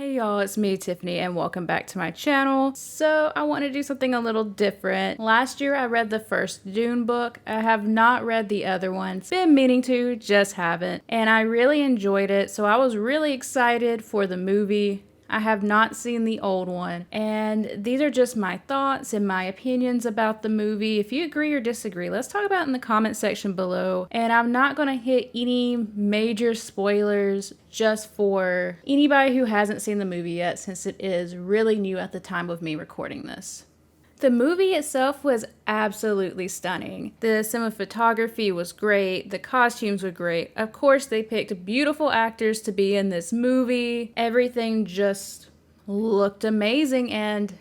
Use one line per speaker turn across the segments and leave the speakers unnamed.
Hey y'all, it's me, Tiffany, and welcome back to my channel. So I want to do something a little different. Last year I read the first Dune book. I have not read the other ones. Been meaning to, just haven't. And I really enjoyed it, so I was really excited for the movie. I have not seen the old one, and these are just my thoughts and my opinions about the movie. If you agree or disagree, let's talk about it in the comment section below. And I'm not going to hit any major spoilers just for anybody who hasn't seen the movie yet, since it is really new at the time of me recording this. The movie itself was absolutely stunning. The cinematography was great. The costumes were great. Of course, they picked beautiful actors to be in this movie. Everything just looked amazing, and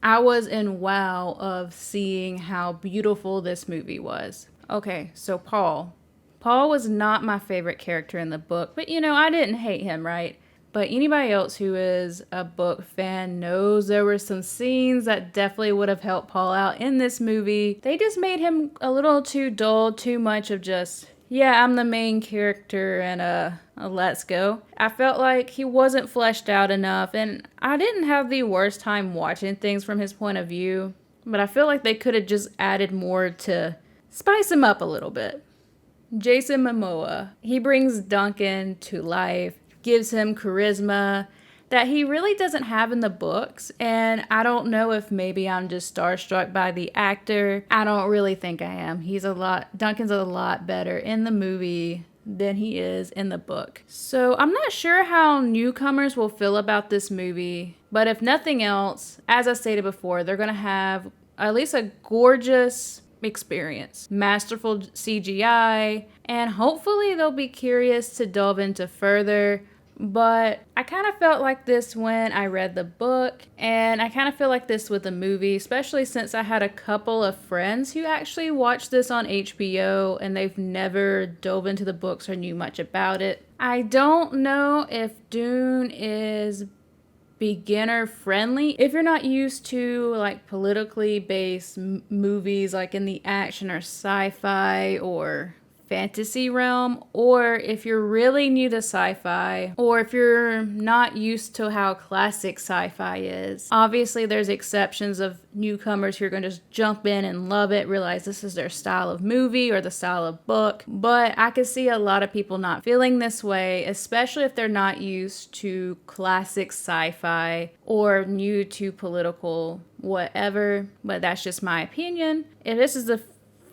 I was in wow of seeing how beautiful this movie was. Okay, so Paul. Paul was not my favorite character in the book, but I didn't hate him, right? But anybody else who is a book fan knows there were some scenes that definitely would have helped Paul out in this movie. They just made him a little too dull, too much of just, yeah, I'm the main character and let's go. I felt like he wasn't fleshed out enough, and I didn't have the worst time watching things from his point of view, but I feel like they could have just added more to spice him up a little bit. Jason Momoa, he brings Duncan to life, gives him charisma that he really doesn't have in the books, and I don't know if maybe I'm just starstruck by the actor. I don't really think I am. Duncan's a lot better in the movie than he is in the book. So I'm not sure how newcomers will feel about this movie, but if nothing else, as I stated before, they're gonna have at least a gorgeous experience, masterful CGI, and hopefully they'll be curious to delve into further. But I kind of felt like this when I read the book, and I kind of feel like this with the movie, especially since I had a couple of friends who actually watched this on HBO and they've never dove into the books or knew much about it. I don't know if Dune is beginner friendly if you're not used to like politically based movies like in the action or sci-fi or fantasy realm, or if you're really new to sci-fi, or if you're not used to how classic sci-fi is. Obviously there's exceptions of newcomers who are going to just jump in and love it, realize this is their style of movie or the style of book, but I could see a lot of people not feeling this way, especially if they're not used to classic sci-fi or new to political whatever. But that's just my opinion. If this is the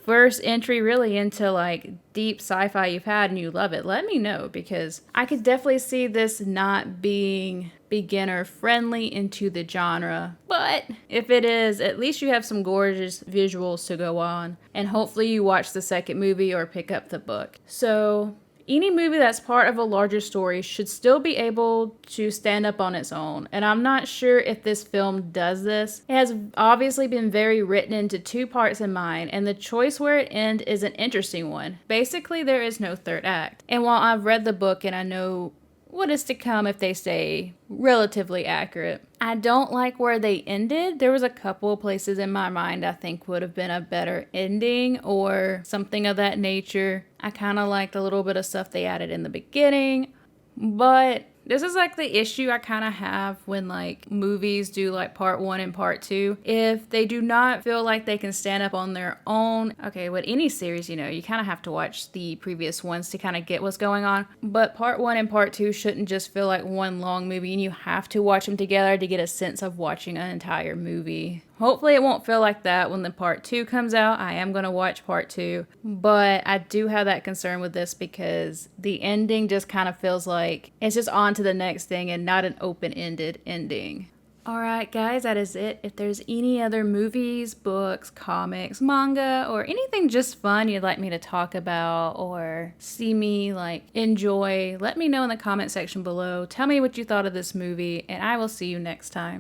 first entry really into like deep sci-fi you've had and you love it, let me know, because I could definitely see this not being beginner friendly into the genre. But if it is, at least you have some gorgeous visuals to go on, and hopefully you watch the second movie or pick up the book. So any movie that's part of a larger story should still be able to stand up on its own, and I'm not sure if this film does this. It has obviously been very written into two parts in mind, and the choice where it ends is an interesting one. Basically, there is no third act. And while I've read the book and I know what is to come if they stay relatively accurate, I don't like where they ended. There was a couple of places in my mind I think would have been a better ending or something of that nature. I kind of liked a little bit of stuff they added in the beginning, but this is like the issue I kind of have when like movies do like part one and part two. If they do not feel like they can stand up on their own, okay, with any series, you kind of have to watch the previous ones to kind of get what's going on. But part one and part two shouldn't just feel like one long movie, and you have to watch them together to get a sense of watching an entire movie. Hopefully it won't feel like that when the part two comes out. I am going to watch part two, but I do have that concern with this because the ending just kind of feels like it's just on to the next thing and not an open-ended ending. Alright guys, that is it. If there's any other movies, books, comics, manga, or anything just fun you'd like me to talk about or see me like enjoy, let me know in the comment section below. Tell me what you thought of this movie, and I will see you next time.